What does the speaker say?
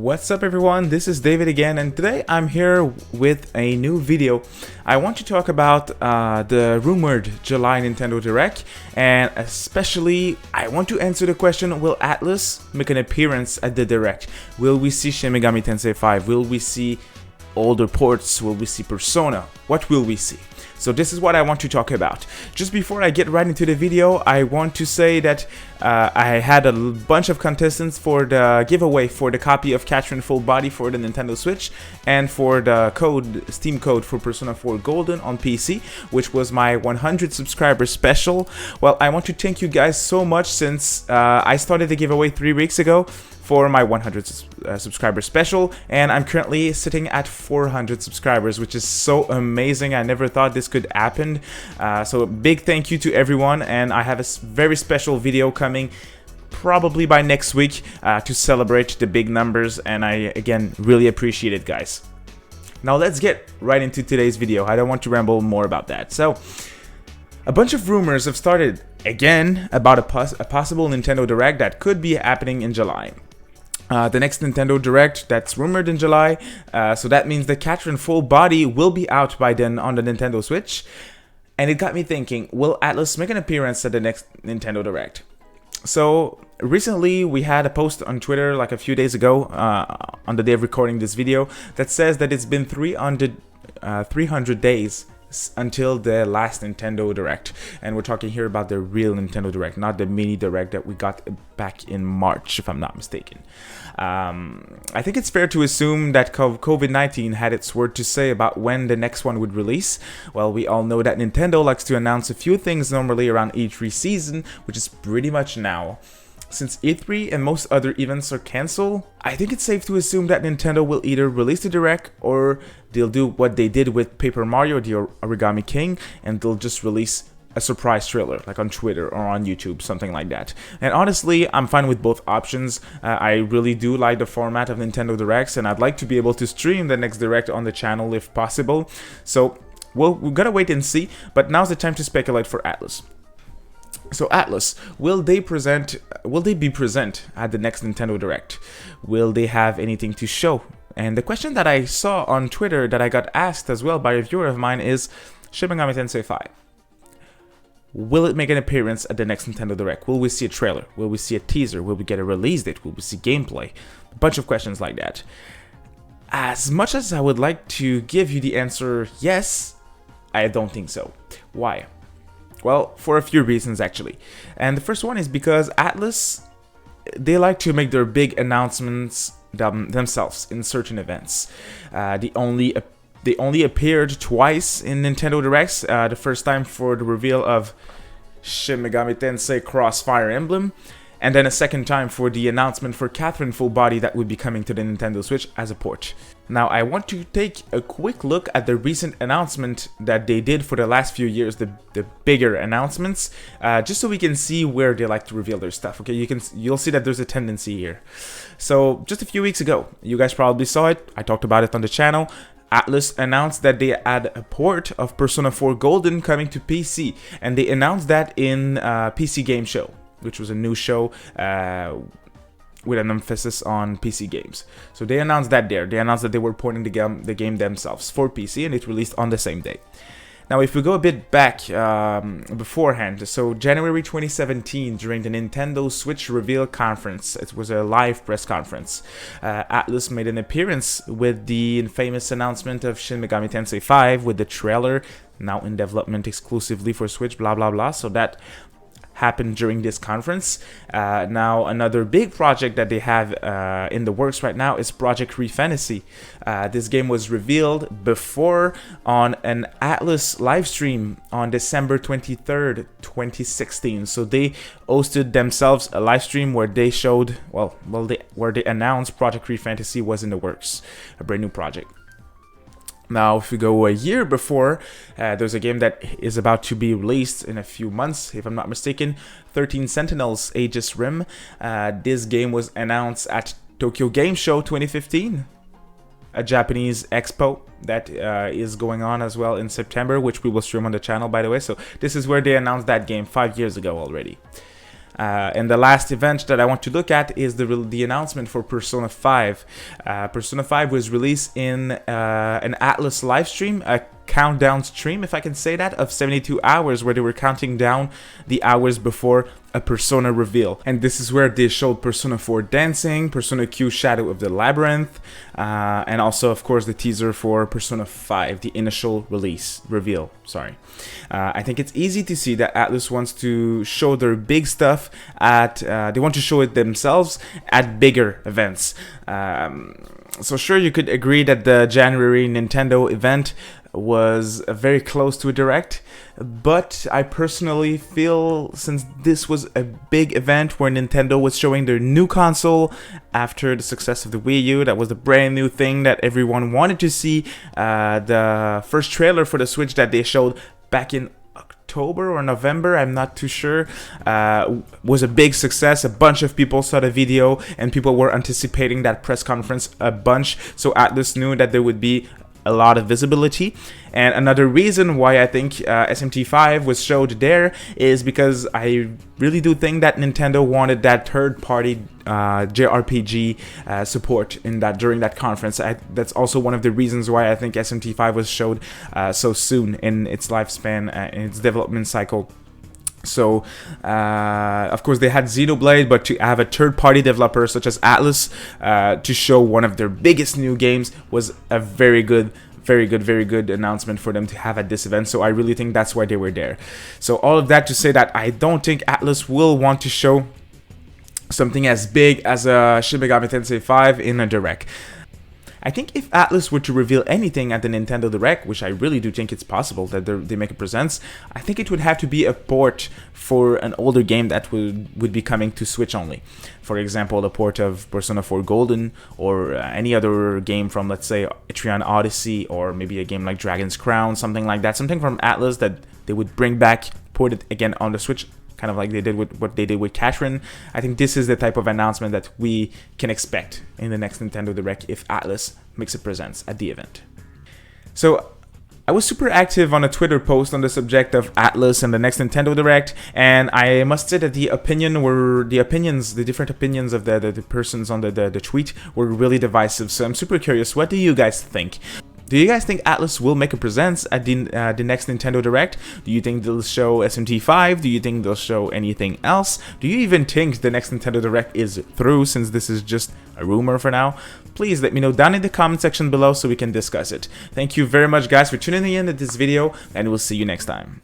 What's up everyone, this is David again, and today I'm here with a new video. I want to talk about the rumored July Nintendo Direct, and especially I want to answer the question, will Atlus make an appearance at the Direct? Will we see Shin Megami Tensei V? Will we see older ports? Will we see Persona? What will we see? So this is what I want to talk about. Just before I get right into the video, I want to say that I had a bunch of contestants for the giveaway for the copy of Catcher in Full Body for the Nintendo Switch and for the Steam code for Persona 4 Golden on PC, which was my 100 subscriber special. Well, I want to thank you guys so much since I started the giveaway 3 weeks ago for my 100 subscriber special, and I'm currently sitting at 400 subscribers, which is so amazing. I never thought this could happen. So a big thank you to everyone, and I have a very special video coming probably by next week to celebrate the big numbers, and I again really appreciate it, guys. Now let's get right into today's video. I don't want to ramble more about that. So a bunch of rumors have started again about a possible Nintendo Direct that could be happening in July. The next Nintendo Direct that's rumored in July, so that means the Catcher in Full Body will be out by then on the Nintendo Switch. And it got me thinking, will Atlus make an appearance at the next Nintendo Direct? So recently we had a post on Twitter like a few days ago, on the day of recording this video, that says that it's been 300 days until the last Nintendo Direct, and we're talking here about the real Nintendo Direct, not the mini Direct that we got back in March, if I'm not mistaken. I think it's fair to assume that COVID-19 had its word to say about when the next one would release. Well, we all know that Nintendo likes to announce a few things normally around E3 season, which is pretty much now. Since E3 and most other events are cancelled, I think it's safe to assume that Nintendo will either release the Direct or they'll do what they did with Paper Mario the Origami King, and they'll just release a surprise trailer like on Twitter or on YouTube, something like that. And honestly, I'm fine with both options. I really do like the format of Nintendo Directs, and I'd like to be able to stream the next Direct on the channel if possible. So we've got to wait and see, but now's the time to speculate for Atlus. So Atlus, will they be present at the next Nintendo Direct? Will they have anything to show? And the question that I saw on Twitter that I got asked as well by a viewer of mine is Shin Megami Tensei V. Will it make an appearance at the next Nintendo Direct? Will we see a trailer? Will we see a teaser? Will we get a release date? Will we see gameplay? A bunch of questions like that. As much as I would like to give you the answer yes, I don't think so. Why? Well, for a few reasons actually. And the first one is because Atlus, they like to make their big announcements themselves in certain events. They only appeared twice in Nintendo Directs. The first time for the reveal of Shin Megami Tensei Crossfire Emblem, and then a second time for the announcement for Catcher in Full Body that would be coming to the Nintendo Switch as a port. Now I want to take a quick look at the recent announcement that they did for the last few years, the bigger announcements, just so we can see where they like to reveal their stuff. Okay, you'll see that there's a tendency here. So just a few weeks ago, you guys probably saw it, I talked about it on the channel, Atlus announced that they had a port of Persona 4 Golden coming to PC, and they announced that in PC Game Show, which was a new show with an emphasis on PC games. So they announced that there. They announced that they were porting the game themselves for PC, and it released on the same day. Now, if we go a bit back beforehand, so January 2017, during the Nintendo Switch reveal conference, it was a live press conference, Atlus made an appearance with the infamous announcement of Shin Megami Tensei V with the trailer, now in development exclusively for Switch, blah blah blah. So that happened during this conference. Now another big project that they have in the works right now is Project Re Fantasy. This game was revealed before on an Atlus live stream on December 23rd, 2016. So they hosted themselves a live stream where they showed, where they announced Project Re Fantasy was in the works, a brand new project. Now, if we go a year before, there's a game that is about to be released in a few months, if I'm not mistaken, 13 Sentinels Aegis Rim. This game was announced at Tokyo Game Show 2015, a Japanese expo that is going on as well in September, which we will stream on the channel, by the way. So this is where they announced that game 5 years ago already. And the last event that I want to look at is the announcement for Persona 5. Persona 5 was released in an Atlus live stream, a countdown stream, if I can say that, of 72 hours, where they were counting down the hours before a Persona reveal. And this is where they showed Persona 4 Dancing, Persona Q Shadow of the Labyrinth, and also, of course, the teaser for Persona 5, the initial reveal. I think it's easy to see that Atlus wants to show their big stuff at, they want to show it themselves at bigger events. So sure, you could agree that the January Nintendo event was very close to a direct, but I personally feel, since this was a big event where Nintendo was showing their new console after the success of the Wii U, that was the brand new thing that everyone wanted to see. The first trailer for the Switch that they showed back in October or November, I'm not too sure, was a big success. A bunch of people saw the video and people were anticipating that press conference a bunch, so Atlus knew that there would be a lot of visibility. And another reason why I think SMT5 was showed there is because I really do think that Nintendo wanted that third-party JRPG support during that conference. That's also one of the reasons why I think SMT5 was showed so soon in its lifespan, in its development cycle. So, of course, they had Xenoblade, but to have a third-party developer such as Atlus to show one of their biggest new games was a very good announcement for them to have at this event. So I really think that's why they were there. So all of that to say that I don't think Atlus will want to show something as big as a Shin Megami Tensei V in a direct. I think if Atlus were to reveal anything at the Nintendo Direct, which I really do think it's possible that they make a presence, I think it would have to be a port for an older game that would be coming to Switch only. For example, a port of Persona 4 Golden, or any other game from, let's say, Etrian Odyssey, or maybe a game like Dragon's Crown, something like that. Something from Atlus that they would bring back, port it again on the Switch, kind of like they did with what they did with Catherine. I think this is the type of announcement that we can expect in the next Nintendo Direct if Atlus makes a presence at the event. So I was super active on a Twitter post on the subject of Atlus and the next Nintendo Direct, and I must say that the different opinions of the persons on the tweet were really divisive. So I'm super curious, what do you guys think? Do you guys think Atlus will make a presence at the next Nintendo Direct? Do you think they'll show SMT5? Do you think they'll show anything else? Do you even think the next Nintendo Direct is through, since this is just a rumor for now? Please let me know down in the comment section below so we can discuss it. Thank you very much, guys, for tuning in to this video, and we'll see you next time.